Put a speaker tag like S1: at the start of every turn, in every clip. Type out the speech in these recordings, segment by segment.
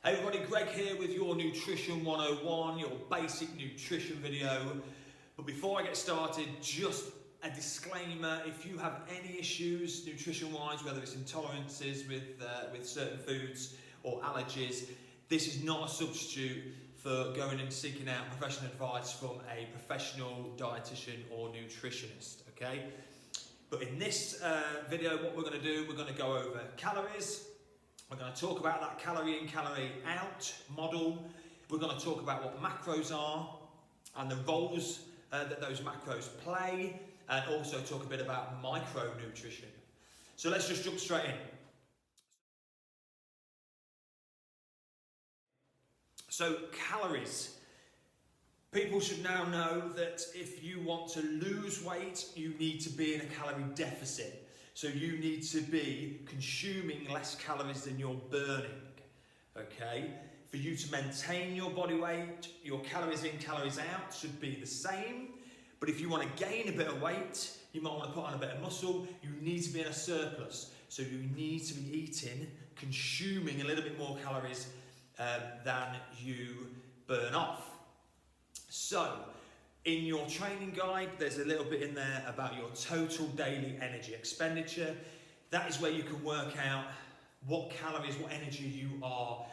S1: Hey everybody, Greg here with your Nutrition 101, your basic nutrition video. But before I get started, just a disclaimer: if you have any issues nutrition-wise, whether it's intolerances with certain foods or allergies, this is not a substitute for going and seeking out professional advice from a professional dietitian or nutritionist, okay? But in this video, what we're going to do, we're going to go over calories. We're going to talk about that calorie in, calorie out model. We're going to talk about what macros are and the roles that those macros play, and also talk a bit about micronutrition. So let's just jump straight in. So calories. People should now know that if you want to lose weight, you need to be in a calorie deficit. So you need to be consuming less calories than you're burning, okay? For you to maintain your body weight, your calories in, calories out should be the same. But if you want to gain a bit of weight, you might want to put on a bit of muscle, you need to be in a surplus. So you need to be eating, consuming a little bit more calories than you burn off. So, in your training guide, there's a little bit in there about your total daily energy expenditure. That is where you can work out what calories, what energy you are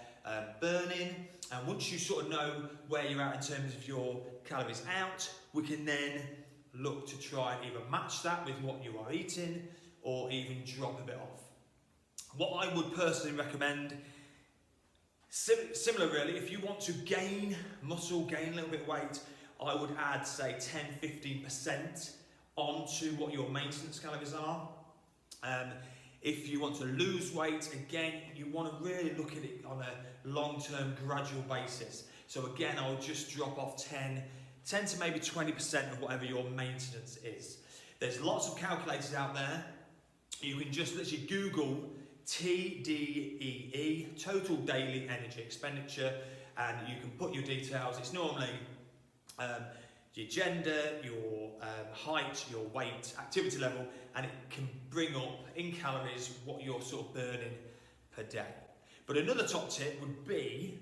S1: burning. And once you sort of know where you're at in terms of your calories out, we can then look to try and either match that with what you are eating or even drop a bit off. What I would personally recommend, similar really, if you want to gain muscle, gain a little bit of weight, I would add, say, 10-15% onto what your maintenance calories are. If you want to lose weight, again, you want to really look at it on a long-term gradual basis. So again, I'll just drop off 10 to maybe 20% of whatever your maintenance is. There's lots of calculators out there. You can just literally Google TDEE, Total Daily Energy Expenditure, and you can put your details. It's normally your gender, your height, your weight, activity level, and it can bring up in calories what you're sort of burning per day. But another top tip would be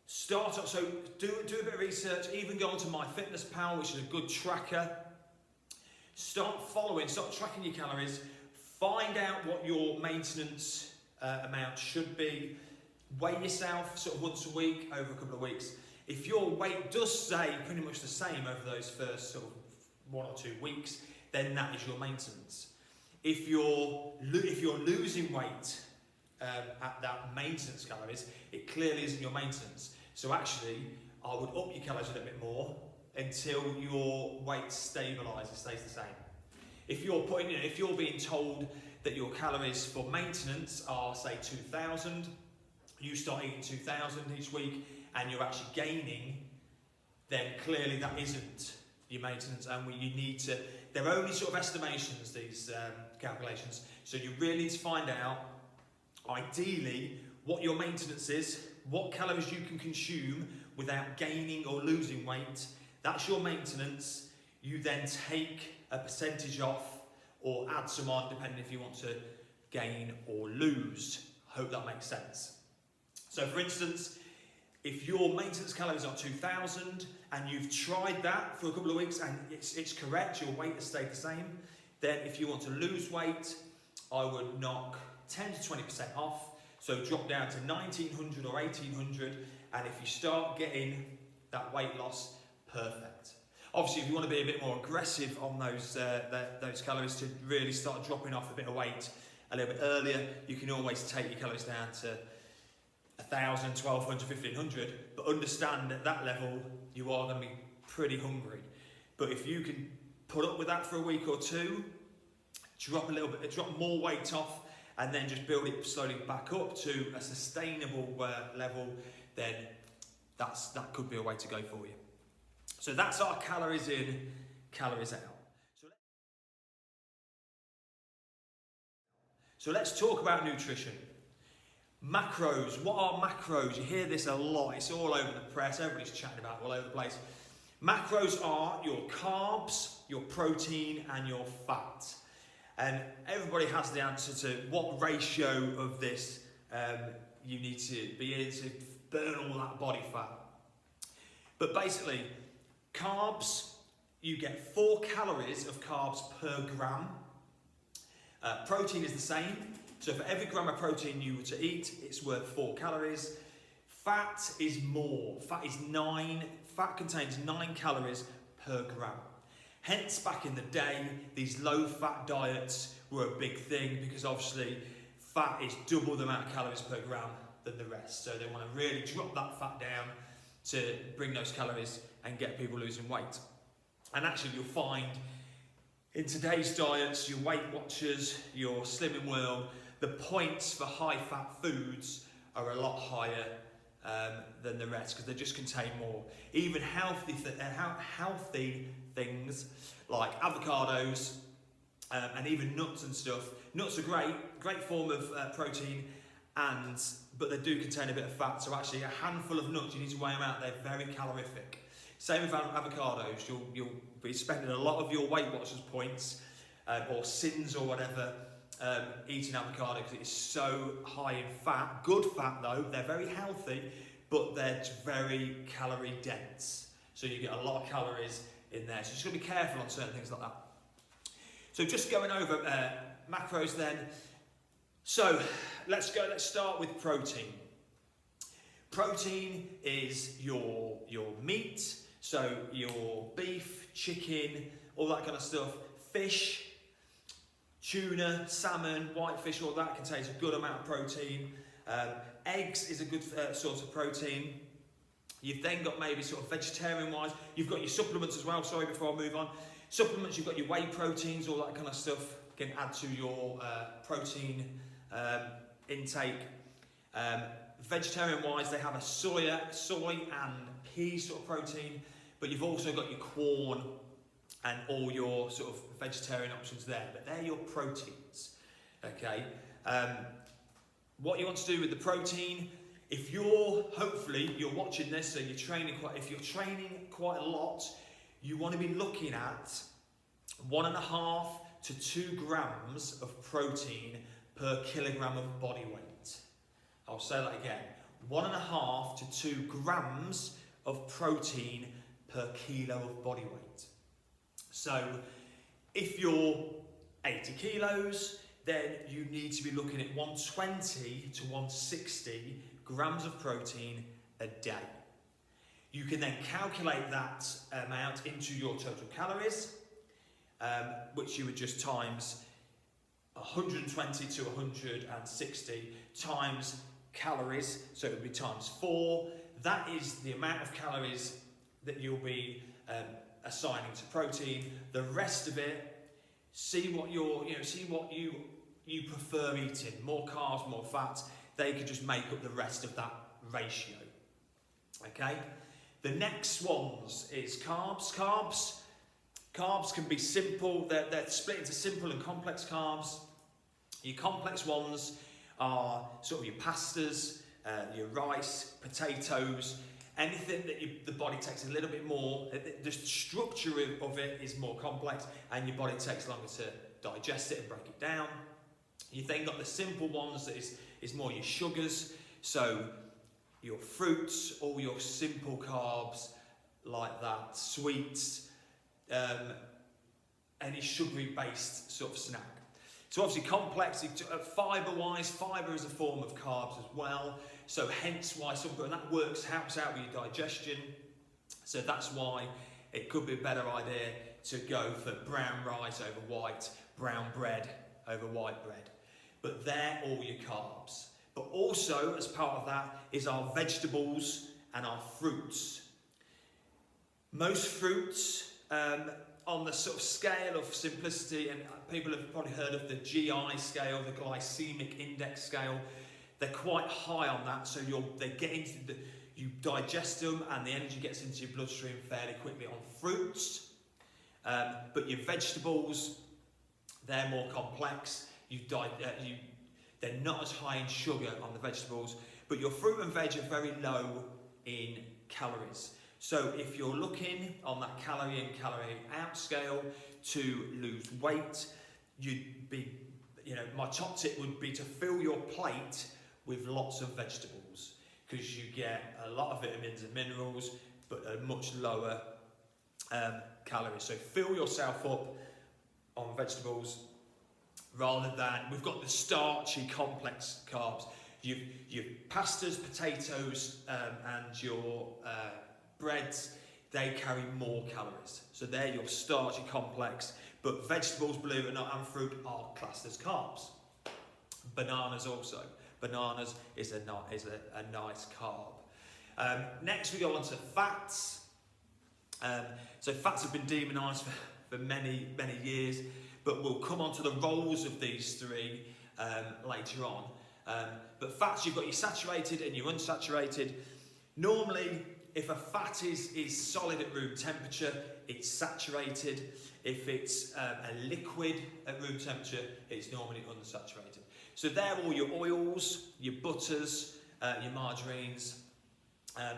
S1: start up, so do a bit of research, even go onto MyFitnessPal, which is a good tracker. Start tracking your calories, find out what your maintenance amount should be, weigh yourself sort of once a week over a couple of weeks. If your weight does stay pretty much the same over those first sort of 1 or 2 weeks, then that is your maintenance. If you're losing weight at that maintenance calories, it clearly isn't your maintenance. So actually, I would up your calories a little bit more until your weight stabilises, stays the same. If you're being told that your calories for maintenance are, say, 2,000, you start eating 2,000 each week, and you're actually gaining, then clearly that isn't your maintenance, and you need to, they're only sort of estimations, these calculations, so you really need to find out, ideally, what your maintenance is, what calories you can consume without gaining or losing weight. That's your maintenance. You then take a percentage off or add some on, depending if you want to gain or lose. Hope that makes sense. So for instance, if your maintenance calories are 2,000 and you've tried that for a couple of weeks and it's correct, your weight has stayed the same, then if you want to lose weight, I would knock 10 to 20% off. So drop down to 1,900 or 1,800, and if you start getting that weight loss, perfect. Obviously, if you want to be a bit more aggressive on those calories to really start dropping off a bit of weight a little bit earlier, you can always take your calories down to 1,000, 1,200, 1,500, but understand at that level you are going to be pretty hungry. But if you can put up with that for a week or two, drop more weight off, and then just build it slowly back up to a sustainable level, then that could be a way to go for you. So that's our calories in, calories out. So let's talk about nutrition. Macros. What are macros? You hear this a lot. It's all over the press. Everybody's chatting about it all over the place. Macros are your carbs, your protein, and your fat. And everybody has the answer to what ratio of this you need to be able to burn all that body fat. But basically, carbs, you get 4 calories of carbs per gram. Protein is the same. So for every gram of protein you were to eat, it's worth 4 calories. Fat is more. Fat contains 9 calories per gram. Hence, back in the day, these low-fat diets were a big thing because obviously fat is double the amount of calories per gram than the rest. So they want to really drop that fat down to bring those calories and get people losing weight. And actually, you'll find in today's diets, your Weight Watchers, your Slimming World, the points for high-fat foods are a lot higher than the rest because they just contain more. Even healthy things like avocados and even nuts and stuff. Nuts are great form of protein, but they do contain a bit of fat. So actually, a handful of nuts, you need to weigh them out. They're very calorific. Same with avocados. You'll be spending a lot of your Weight Watchers points or sins or whatever eating avocado because it's so high in fat. Good fat though, they're very healthy, but they're very calorie dense. So you get a lot of calories in there. So just got to be careful on certain things like that. So just going over macros then. So let's start with protein. Protein is your meat, so your beef, chicken, all that kind of stuff. Fish, tuna, salmon, whitefish, all that contains a good amount of protein. Eggs is a good source of protein. You've then got maybe sort of vegetarian-wise, you've got your supplements as well, sorry, before I move on. Supplements, you've got your whey proteins, all that kind of stuff can add to your protein intake. Vegetarian-wise, they have a soy and pea sort of protein, but you've also got your corn and all your sort of vegetarian options there, but they're your proteins, okay? What you want to do with the protein, if hopefully you're watching this, so if you're training quite a lot, you want to be looking at 1.5 to 2 grams of protein per kilogram of body weight. I'll say that again, 1.5 to 2 grams of protein per kilo of body weight. So if you're 80 kilos, then you need to be looking at 120 to 160 grams of protein a day. You can then calculate that amount into your total calories, which you would just times 120 to 160 times calories, so it would be times 4. That is the amount of calories that you'll be assigning to protein. The rest of it, see what you prefer eating. More carbs, more fat. They could just make up the rest of that ratio. Okay. The next ones is carbs. Carbs can be simple. They're split into simple and complex carbs. Your complex ones are sort of your pastas, your rice, potatoes, anything that the body takes a little bit more. The structure of it is more complex, and your body takes longer to digest it and break it down. You've then got the simple ones that is more your sugars, so your fruits, all your simple carbs like that, sweets, any sugary based sort of snack. So obviously complex, fibre-wise, fibre is a form of carbs as well, so hence why and that helps out with your digestion, so that's why it could be a better idea to go for brown rice over white, brown bread over white bread. But they're all your carbs. But also, as part of that, is our vegetables and our fruits. Most fruits, on the sort of scale of simplicity, and people have probably heard of the GI scale, the glycemic index scale, they're quite high on that, so they get into you digest them and the energy gets into your bloodstream fairly quickly on fruits. But your vegetables, they're more complex. They're not as high in sugar on the vegetables, but your fruit and veg are very low in calories. So if you're looking on that calorie in, calorie out scale to lose weight, my top tip would be to fill your plate with lots of vegetables, because you get a lot of vitamins and minerals, but a much lower calories. So fill yourself up on vegetables rather than, we've got the starchy complex carbs. Your pastas, potatoes, and your breads, they carry more calories. So they're your starchy complex, but vegetables, believe it or not, and fruit are classed as carbs. Bananas also. Bananas is a nice carb. Next we go on to fats. So fats have been demonised for many, many years, but we'll come on to the roles of these three later on. But fats, you've got your saturated and your unsaturated. Normally, if a fat is solid at room temperature, it's saturated. If it's a liquid at room temperature, it's normally unsaturated. So they're all your oils, your butters, your margarines,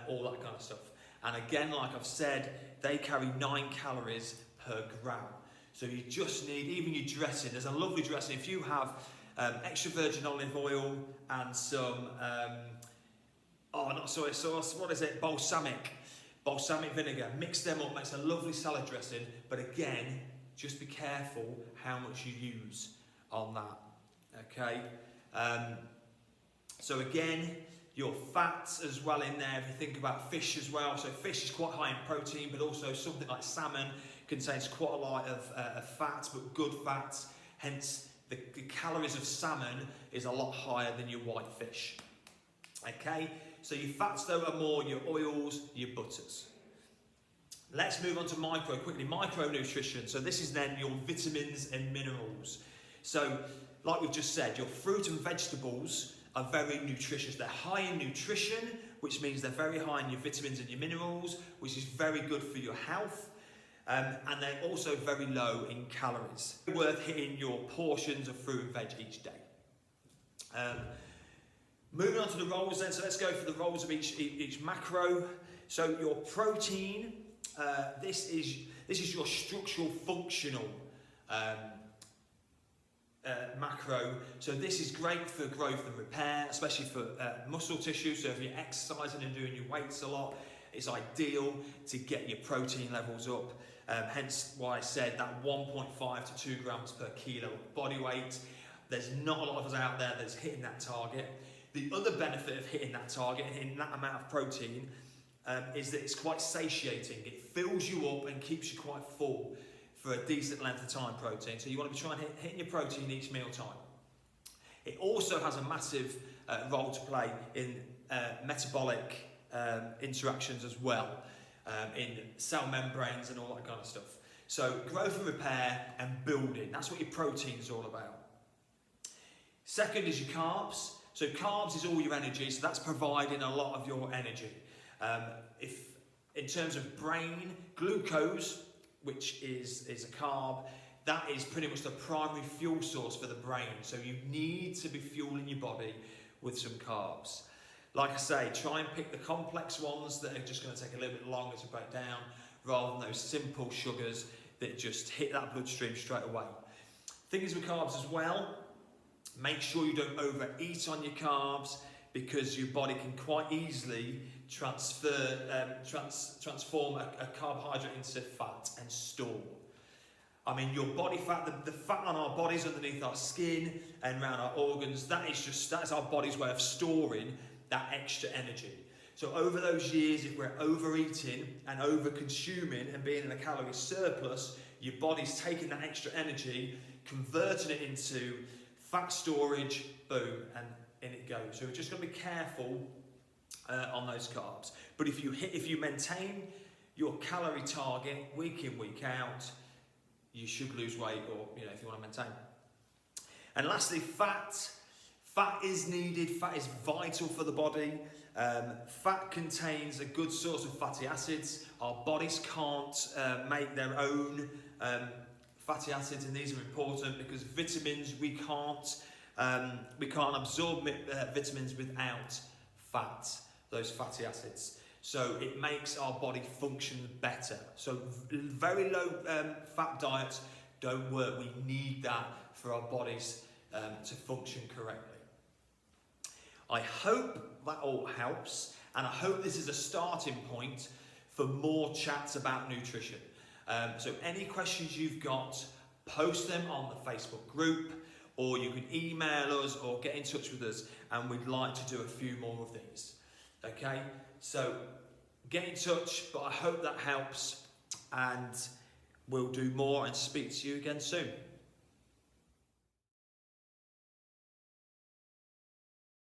S1: all that kind of stuff. And again, like I've said, they carry 9 calories per gram. So you just need, even your dressing, there's a lovely dressing. If you have extra virgin olive oil and some, not soy sauce, what is it? Balsamic vinegar. Mix them up, makes a lovely salad dressing. But again, just be careful how much you use on that. Okay. So again, your fats as well in there. If you think about fish as well, so fish is quite high in protein, but also something like salmon contains quite a lot of fats, but good fats. Hence, the calories of salmon is a lot higher than your white fish. Okay, so your fats though are more your oils, your butters. Let's move on to micronutrition. So this is then your vitamins and minerals. So, like we've just said, your fruit and vegetables are very nutritious. They're high in nutrition, which means they're very high in your vitamins and your minerals, which is very good for your health. And they're also very low in calories. Worth hitting your portions of fruit and veg each day. Moving on to the roles then, so let's go for the roles of each macro. So your protein, this is your structural functional macro. So this is great for growth and repair, especially for muscle tissue. So if you're exercising and doing your weights a lot, it's ideal to get your protein levels up. Hence why I said that 1.5 to 2 grams per kilo of body weight. There's not a lot of us out there that's hitting that target. The other benefit of hitting that target and hitting that amount of protein is that it's quite satiating. It fills you up and keeps you quite full for a decent length of time, protein. So you want to be trying to hit your protein each meal time. It also has a massive role to play in metabolic interactions as well, in cell membranes and all that kind of stuff. So growth and repair and building, that's what your protein is all about. Second is your carbs. So carbs is all your energy, so that's providing a lot of your energy. If in terms of brain, glucose, which is a carb, that is pretty much the primary fuel source for the brain. So you need to be fueling your body with some carbs. Like I say, try and pick the complex ones that are just going to take a little bit longer to break down, rather than those simple sugars that just hit that bloodstream straight away. Things with carbs as well, make sure you don't overeat on your carbs, because your body can quite easily transform a carbohydrate into fat and store. I mean, your body fat, the fat on our bodies underneath our skin and around our organs, that's our body's way of storing that extra energy. So over those years, if we're overeating and over-consuming and being in a calorie surplus, your body's taking that extra energy, converting it into fat storage, boom, and in it goes. So we're just going to be careful on those carbs. But if you maintain your calorie target week in, week out, you should lose weight, or if you want to maintain. And lastly, fat. Fat is needed. Fat is vital for the body. Fat contains a good source of fatty acids. Our bodies can't make their own fatty acids, and these are important because vitamins, we can't absorb vitamins without fat, those fatty acids. So it makes our body function better. So very low fat diets don't work. We need that for our bodies to function correctly. I hope that all helps, and I hope this is a starting point for more chats about nutrition. So any questions you've got, post them on the Facebook group, or you can email us or get in touch with us, and we'd like to do a few more of these. Okay, so get in touch, but I hope that helps, and we'll do more and speak to you again soon.